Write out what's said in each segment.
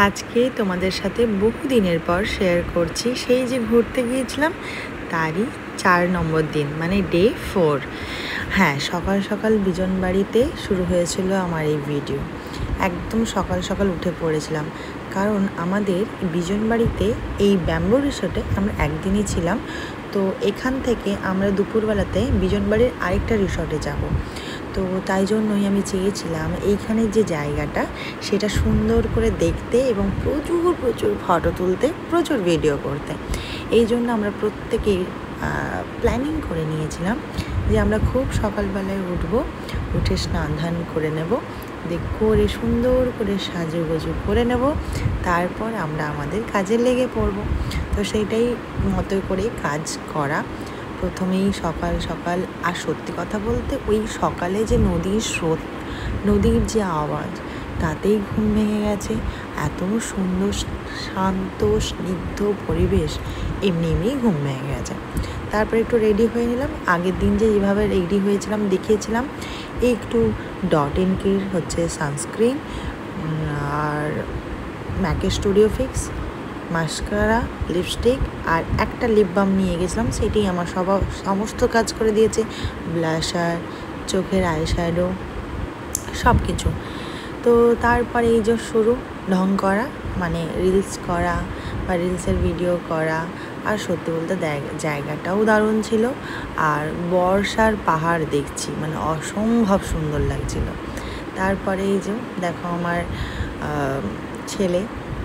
আজকে তোমাদের সাথে বহুদিনের পর শেয়ার করছি সেই যে ঘুরতে গিয়েছিলাম তারই 4 নম্বর দিন, মানে ডে 4। হ্যাঁ, সকাল সকাল বিজনবাড়িতে শুরু হয়েছিল আমার এই ভিডিও। একদম সকাল সকাল উঠে পড়েছিলাম, কারণ আমাদের বিজনবাড়িতে এই ব্যাম্বো রিসোর্টে আমরা একদিনই ছিলাম। তো এখান থেকে আমরা দুপুরবেলাতে বিজনবাড়ির আরেকটা রিসোর্টে যাব। তো তাই জন্যই আমি চেয়েছিলাম এইখানে যে জায়গাটা সেটা সুন্দর করে দেখতে এবং প্রচুর প্রচুর ফটো তুলতে, প্রচুর ভিডিও করতে। এই জন্য আমরা প্রত্যেকেই প্ল্যানিং করে নিয়েছিলাম যে আমরা খুব সকালবেলায় উঠে স্নান ধান করে নেব, করে সুন্দর করে সাজুগুজু করে নেব, তারপর আমরা আমাদের কাজে লেগে পড়ব। তো সেইটাই মতো করে কাজ করা। প্রথমেই সকাল সকাল, আর সত্যি কথা বলতে ওই সকালে যে নদীর স্রোত, নদীর যে আওয়াজ, তাতেই ঘুম ভেঙে গেছে। এত সুন্দর শান্ত স্নিগ্ধ পরিবেশ, এমনি ঘুম ভেঙে গেছে। তারপরে একটু রেডি হয়ে নিলাম। আগের দিন যে এইভাবে রেডি হয়েছিলাম দেখিয়েছিলাম, একটু .NKর হচ্ছে সানস্ক্রিন, আর ম্যাকের স্টুডিও ফিক্স, মাস্কারা, লিপস্টিক আর একটা লিপ বাম নিয়ে গেছিলাম। সেটাই আমার সমস্ত কাজ করে দিয়েছে। ব্লাশার, চোখের আইশ্যাডো, সব কিছু। তো তারপরে এই যে শুরু ঢং করা, মানে রিলস করা বা রিলসের ভিডিও করা। আর সত্যি বলতে জায়গাটাও দারুণ ছিল, আর বর্ষার পাহাড় দেখছি, মানে অসম্ভব সুন্দর লাগছিল। তারপরে এই যে দেখো আমার ছেলে,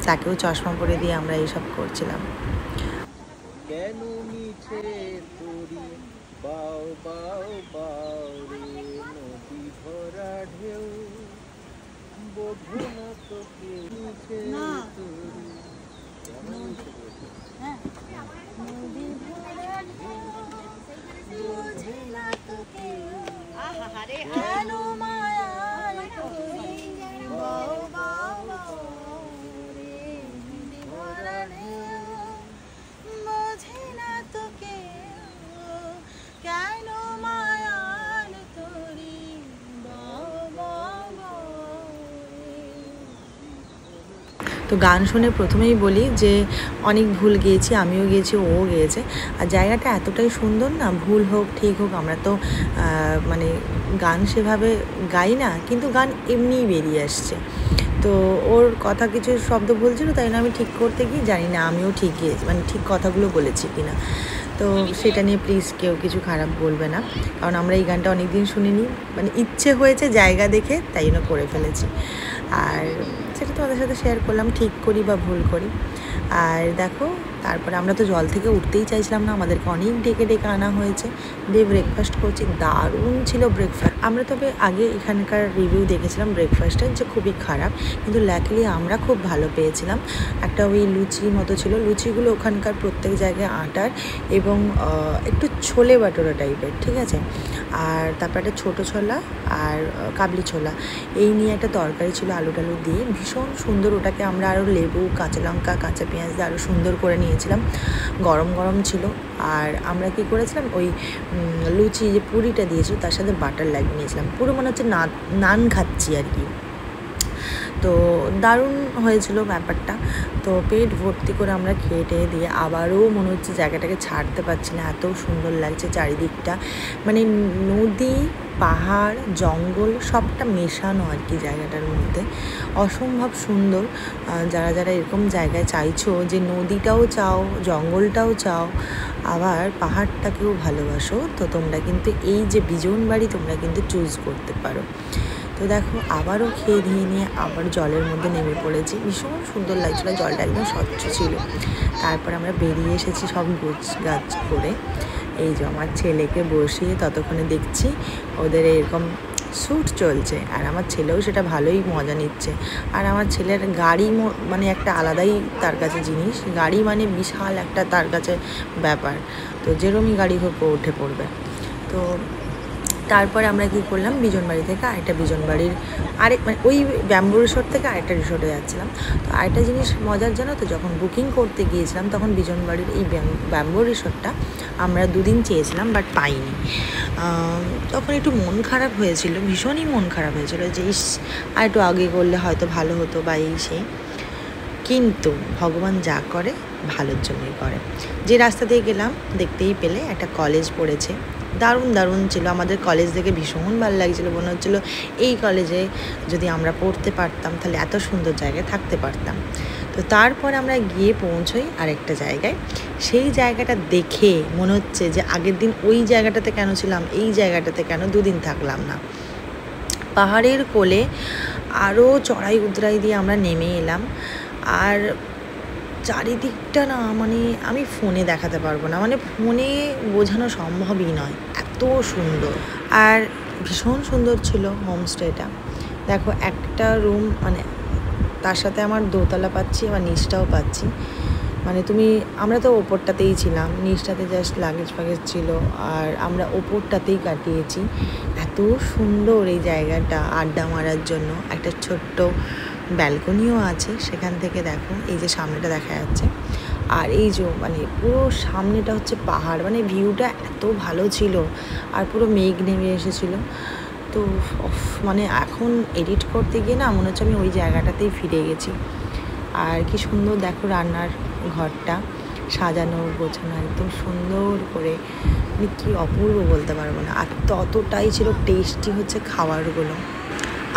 তাকেও চশমা পরে দিয়ে আমরা এইসব করছিলাম। কেন মিঠে তোরি বাও বাও বাও রে, নদী ভরা ঢেউ বোঝে না তোকে মিঠে তোরি। নদী ভরা ঢেউ বোঝে না তোকে, কেন মায়ার তোরি বাও বাও বাও রে, নদী ভরা ঢেউ বোঝে না তোকে, কেন মায়ার তোরি বাও বাও বাও রে। তো গান শুনে প্রথমেই বলি যে অনেক ভুল গেয়েছি, আমিও গেয়েছি, ও গেয়েছে। আর জায়গাটা এতটাই সুন্দর না, ভুল হোক ঠিক হোক, আমরা তো মানে গান সেভাবে গাই না, কিন্তু গান এমনিই বেরিয়ে আসছে। তো ওর কথা কিছু শব্দ বলছিল, তাই না আমি ঠিক করতে গিয়ে জানি না আমিও ঠিক গিয়েছি, মানে ঠিক কথাগুলো বলেছি কিনা। তো সেটা নিয়ে প্লিজ কেউ কিছু খারাপ বলবে না, কারণ আমরা এই গানটা অনেক দিন শুনিনি, মানে ইচ্ছে হয়েছে জায়গা দেখে, তাই জন্য করে ফেলেছি। আর সেটা তোমাদের সাথে শেয়ার করলাম, ঠিক করি বা ভুল করি। আর দেখো, তারপরে আমরা তো জল থেকে উঠতেই চাইছিলাম না, আমাদেরকে অনেক ডেকে ডেকে আনা হয়েছে। দিয়ে ব্রেকফাস্ট করছি, দারুণ ছিল ব্রেকফাস্ট। আমরা তবে আগে এখানকার রিভিউ দেখেছিলাম ব্রেকফাস্টের যে খুবই খারাপ, কিন্তু লাকিলি আমরা খুব ভালো পেয়েছিলাম। একটা ওই লুচি মতো ছিল, লুচিগুলো ওখানকার প্রত্যেক জায়গায় আটার এবং একটু ছোলে বাটোরা টাইপের, ঠিক আছে। আর তারপর একটা ছোটো ছোলা আর কাবলি ছোলা, এই নিয়ে একটা তরকারি ছিল আলু টালু দিয়ে, ভীষণ সুন্দর। ওটাকে আমরা আরও লেবু, কাঁচা লঙ্কা, কাঁচা পেঁয়াজ দিয়ে আরও সুন্দর করে নিয়েছিলাম। গরম গরম ছিল। আর আমরা কি করেছিলাম, ওই লুচি যে পুরিটা দিয়েছিল তার সাথে বাটার লাগিয়ে নিয়েছিলাম, পুরো মনে হচ্ছে নান খাচ্ছি আর কি। তো দারুণ হয়েছিল ব্যাপারটা। তো পেট ভর্তি করে আমরা খেয়ে টেয়ে দিয়ে আবারও মনে হচ্ছে জায়গাটাকে ছাড়তে পারছি না, এত সুন্দর লাগছে চারিদিকটা, মানে নদী, পাহাড়, জঙ্গল সবটা মেশানো আর কি জায়গাটার মধ্যে, অসম্ভব সুন্দর। যারা যারা এরকম জায়গায় চাইছো যে নদীটাও চাও, জঙ্গলটাও চাও, আবার পাহাড়টাকেও ভালোবাসো, তো তোমরা কিন্তু এই যে বিজনবাড়ি তোমরা কিন্তু চুজ করতে পারো। তো দেখো, আবারও খেয়ে দিয়ে নিয়ে আবার জলের মধ্যে নেমে পড়েছি। ভীষণ সুন্দর লাগছিল, জলটা একদম স্বচ্ছ ছিল। তারপর আমরা বেরিয়ে এসেছি সব গাছ করে। এই যে আমার ছেলেকে বসিয়ে ততক্ষণে দেখছি ওদের এরকম শ্যুট চলছে, আর আমার ছেলেও সেটা ভালোই মজা নিচ্ছে। আর আমার ছেলের গাড়ি মানে একটা আলাদাই তার কাছে জিনিস, গাড়ি মানে বিশাল একটা তার কাছে ব্যাপার। তো যেরমই গাড়ি হোক ও উঠে পড়বে। তো তারপরে আমরা কী করলাম, বিজনবাড়ি থেকে আরেকটা বিজনবাড়ির মানে ওই ব্যাম্বো রিসোর্ট থেকে আরেকটা রিসোর্টে যাচ্ছিলাম। তো আরেকটা জিনিস মজার জানো তো, যখন বুকিং করতে গিয়েছিলাম তখন বিজনবাড়ির এই ব্যাম্বো রিসোর্টটা আমরা 2 দিন চেয়েছিলাম, বাট পাইনি। তখন একটু মন খারাপ হয়েছিল, ভীষণই মন খারাপ হয়েছিল যে আর একটু আগে করলে হয়তো ভালো হতো বা এই সেই। কিন্তু ভগবান যা করে ভালোর জন্যই করে। যে রাস্তা দিয়ে গেলাম দেখতেই পেলে একটা কলেজ পড়েছে, দারুণ দারুণ ছিল। আমাদের কলেজ দেখে ভীষণ ভালো লাগছিলো, মনে হচ্ছিলো এই কলেজে যদি আমরা পড়তে পারতাম তাহলে এত সুন্দর জায়গায় থাকতে পারতাম। তো তারপর আমরা গিয়ে পৌঁছই আরেকটা জায়গায়। সেই জায়গাটা দেখে মনে হচ্ছে যে আগের দিন ওই জায়গাটাতে কেন ছিলাম, এই জায়গাটাতে কেন দুদিন থাকলাম না। পাহাড়ের কোলে আরও চড়াই উতরাই দিয়ে আমরা নেমে এলাম। আর চারিদিকটা না মানে আমি ফোনে দেখাতে পারবো না, মানে ফোনে বোঝানো সম্ভবই নয়, এত সুন্দর। আর ভীষণ সুন্দর ছিল হোমস্টেটা। দেখো একটা রুম, মানে তার সাথে আমার দোতলা পাচ্ছি, আবার নিচটাও পাচ্ছি। মানে আমরা তো ওপরটাতেই ছিলাম, নিচটাতে জাস্ট লাগেজ ফাগেজ ছিল, আর আমরা ওপরটাতেই কাটিয়েছি। এত সুন্দর এই জায়গাটা আড্ডা মারার জন্য। একটা ছোট্ট ব্যালকনিও আছে, সেখান থেকে দেখো এই যে সামনেটা দেখা যাচ্ছে। আর এই যে মানে পুরো সামনেটা হচ্ছে পাহাড়, মানে ভিউটা এত ভালো ছিল। আর পুরো মেঘ নেমে এসেছিলো। তো মানে এখন এডিট করতে গিয়ে না মনে হচ্ছে আমি ওই জায়গাটাতেই ফিরে গেছি। আর কি সুন্দর দেখো রান্নার ঘরটা সাজানো গোছানো একদম সুন্দর করে, মানে কি অপূর্ব বলতে পারবো না। আর ততটাই ছিল টেস্টি হচ্ছে খাবারগুলো,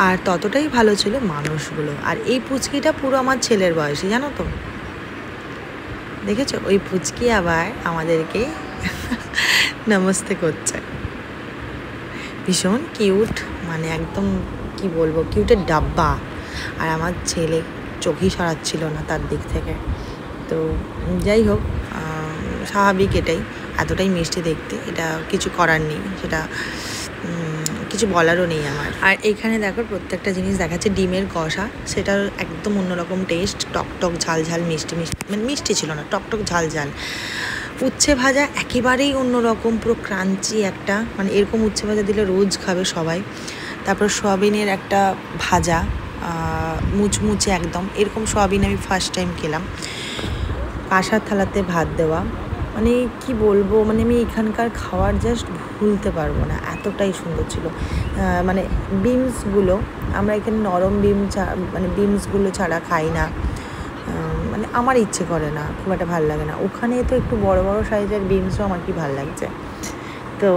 আর ততটাই ভালো ছিল মানুষগুলো। আর এই পুচকিটা পুরো আমার ছেলের বয়সী, জানো তো, দেখেছো? ওই পুচকি আবার আমাদেরকে নমস্তে করছে, ভীষণ কিউট, মানে একদম কি বলবো, কিউটের ডাব্বা। আর আমার ছেলে চোখই সরাচ্ছিল না তার দিক থেকে। তো যাই হোক, স্বাভাবিক, এটাই, এতটাই মিষ্টি দেখতে, এটা কিছু করার নেই, সেটা কিছু বলারও নেই আমার। আর এইখানে দেখো প্রত্যেকটা জিনিস দেখাচ্ছে। ডিমের কষা, সেটার একদম অন্যরকম টেস্ট, টকটক ঝাল ঝাল মিষ্টি মিষ্টি, মানে মিষ্টি ছিল না, টকটক ঝাল ঝাল। উচ্ছে ভাজা একেবারেই অন্যরকম, পুরো ক্রাঞ্চি একটা, মানে এরকম উচ্ছে ভাজা দিলে রোজ খাবে সবাই। তারপর সয়াবিনের একটা ভাজা, মুচমুচে একদম, এরকম সয়াবিন আমি ফার্স্ট টাইম খেলাম। কাঁসার থালাতে ভাত দেওয়া, মানে কি বলবো, মানে আমি এখানকার খাবার জাস্ট ভুলতে পারবো না, এতটাই সুন্দর ছিল। মানে বিনসগুলো, আমরা এখানে নরম মানে বিনসগুলো ছাড়া খাই না, মানে আমার ইচ্ছে করে না, খুব একটা ভালো লাগে না। ওখানে তো একটু বড় বড় সাইজের বিনসও আমার কি ভালো লাগছে। তো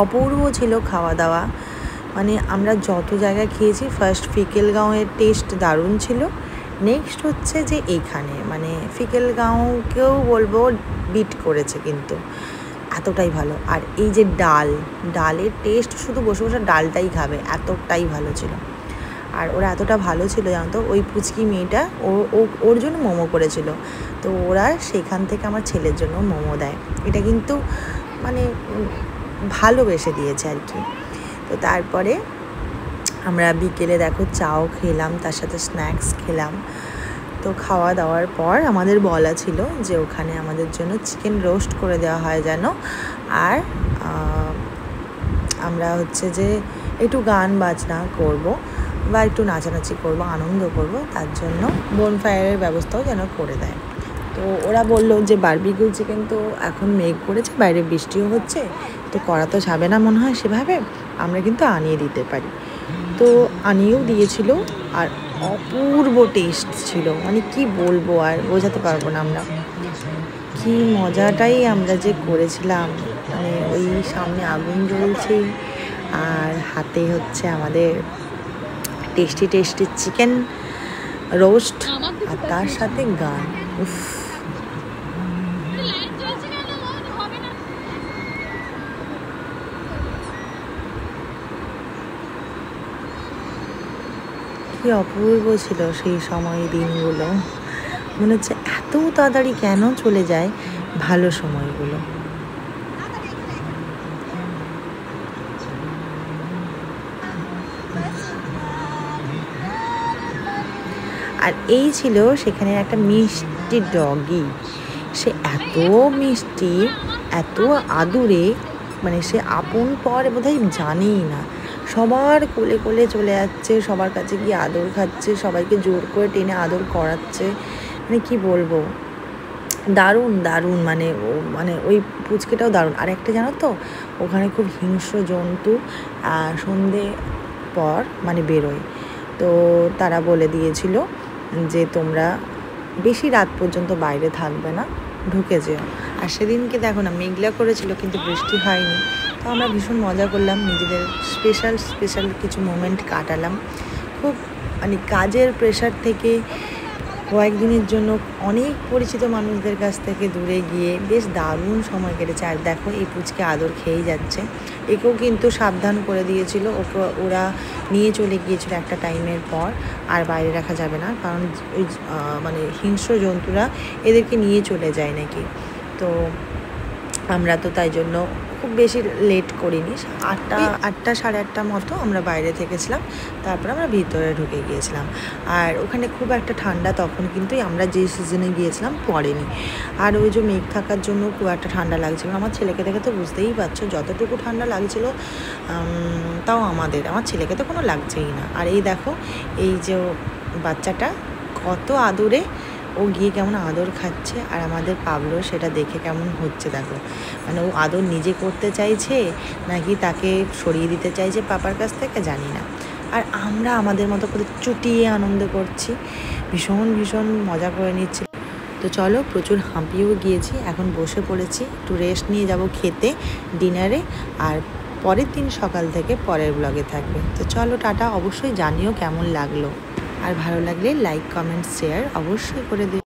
অপূর্ব ছিল খাওয়া দাওয়া, মানে আমরা যত জায়গায় খেয়েছি, ফার্স্ট ফিকেলগাঁওয়ের টেস্ট দারুণ ছিল। নেক্সট হচ্ছে যে এইখানে, মানে ফিকেলগাঁওকেও বলবো বিট করেছে, কিন্তু এতটাই ভালো। আর এই যে ডালের টেস্ট, শুধু বসে বসে ডালটাই খাবে, এতটাই ভালো ছিল। আর ওরা এতটা ভালো ছিল জানো তো, ওই পুচকি মেয়েটা ওর জন্য মোমো করেছিল, তো ওরা সেখান থেকে আমার ছেলের জন্য মোমো দেয়। এটা কিন্তু মানে ভালোবেসে দিয়েছে আর কি। তো তারপরে আমরা বিকেলে দেখো চাও খেলাম, তার সাথে স্ন্যাক্স খেলাম। তো খাওয়া দাওয়ার পর আমাদের বলা ছিল যে ওখানে আমাদের জন্য চিকেন রোস্ট করে দেওয়া হয় যেন, আর আমরা হচ্ছে যে একটু গান বাজনা করব বা একটু নাচানাচি করব, আনন্দ করব, তার জন্য বোনফায়ারের ব্যবস্থাও যেন করে দেয়। তো ওরা বললো যে বারবিকিউ চিকেন তো এখন মেঘ করেছে, বাইরে বৃষ্টিও হচ্ছে, তো করা তো যাবে না মনে হয় সেভাবে, আমরা কিন্তু আনিয়ে দিতে পারি। তো আনিয়েও দিয়েছিল, আর অপূর্ব টেস্ট ছিল, মানে কি বলবো, আর বোঝাতে পারবো না আমরা কি মজাটাই আমরা যে করেছিলাম। মানে ওই সামনে আগুন জ্বলছে, আর হাতে হচ্ছে আমাদের টেস্টি টেস্টি চিকেন রোস্ট, আর তার সাথে গান। উফ, কি অপূর্ব ছিল সেই সময়, দিনগুলো মনে হচ্ছে এত তাড়াতাড়ি কেন চলে যায় ভালো সময়গুলো। আর এই ছিল সেখানে একটা মিষ্টি ডগি, সে এত মিষ্টি, এত আদুরে, মানে সে আপন পর বোধহয় জানেই না, সবার কোলে কোলে চলে যাচ্ছে, সবার কাছে গিয়ে আদর খাচ্ছে, সবাইকে জোর করে টেনে আদর করাচ্ছে, মানে কি বলবো, দারুণ দারুণ। মানে ওই পুচকেটাও দারুণ। আর একটা জানো তো, ওখানে খুব হিংস্র জন্তু সন্ধে পর মানে বেরোয়, তো তারা বলে দিয়েছিল যে তোমরা বেশি রাত পর্যন্ত বাইরে থাকবে না, ঢুকে যেও। আর সেদিনকে দেখো না, মেঘলা করেছিল কিন্তু বৃষ্টি হয়নি। তো আমরা ভীষণ মজা করলাম, নিজেদের স্পেশাল কিছু মোমেন্ট কাটালাম। খুব মানে কাজের প্রেশার থেকে কয়েকদিনের জন্য অনেক পরিচিত মানুষদের কাছ থেকে দূরে গিয়ে বেশ দারুণ সময় কেটেছে। আর দেখো এই পুচকে আদর খেয়েই যাচ্ছে। একেও কিন্তু সাবধান করে দিয়েছিল, ওরা নিয়ে চলে গিয়েছিল একটা টাইমের পর, আর বাইরে রাখা যাবে না, কারণ ওই মানে হিংস্র জন্তুরা এদেরকে নিয়ে চলে যায় নাকি। তো আমরা তো তাই জন্য খুব বেশি লেট করিনি, 8টা সাড়ে 8টার মতো আমরা বাইরে থেকেছিলাম। তারপর আমরা ভিতরে ঢুকে গিয়েছিলাম। আর ওখানে খুব একটা ঠান্ডা তখন কিন্তু আমরা যে সিজনে গিয়েছিলাম পড়েনি। আর ওই যে মেঘ থাকার জন্য খুব একটা ঠান্ডা লাগছিল। আমার ছেলেকে দেখে তো বুঝতেই পারছো যতটুকু ঠান্ডা লাগছিল, তাও আমার ছেলেকে তো কোনো লাগছেই না। আর এই দেখো এই যে বাচ্চাটা কত আদরে, ও গিয়ে কেমন আদর খাচ্ছে, আর আমাদের পাবলো সেটা দেখে কেমন হচ্ছে দেখো। মানে ও আদর নিজে করতে চাইছে নাকি তাকে সরিয়ে দিতে চাইছে পাপার কাছ থেকে, জানি না। আর আমরা আমাদের মতো করে চুটিয়ে আনন্দ করছি, ভীষণ মজা করে নিচ্ছি। তো চলো, প্রচুর হাঁপিয়েও গিয়েছি, এখন বসে পড়েছি, একটু রেস্ট নিয়ে যাব খেতে, ডিনারে। আর পরের দিন সকাল থেকে পরের ব্লগে থাকবে। তো চলো টাটা, অবশ্যই জানিও কেমন লাগলো। আর ভালো লাগলে লাইক কমেন্ট শেয়ার অবশ্যই করে দিও।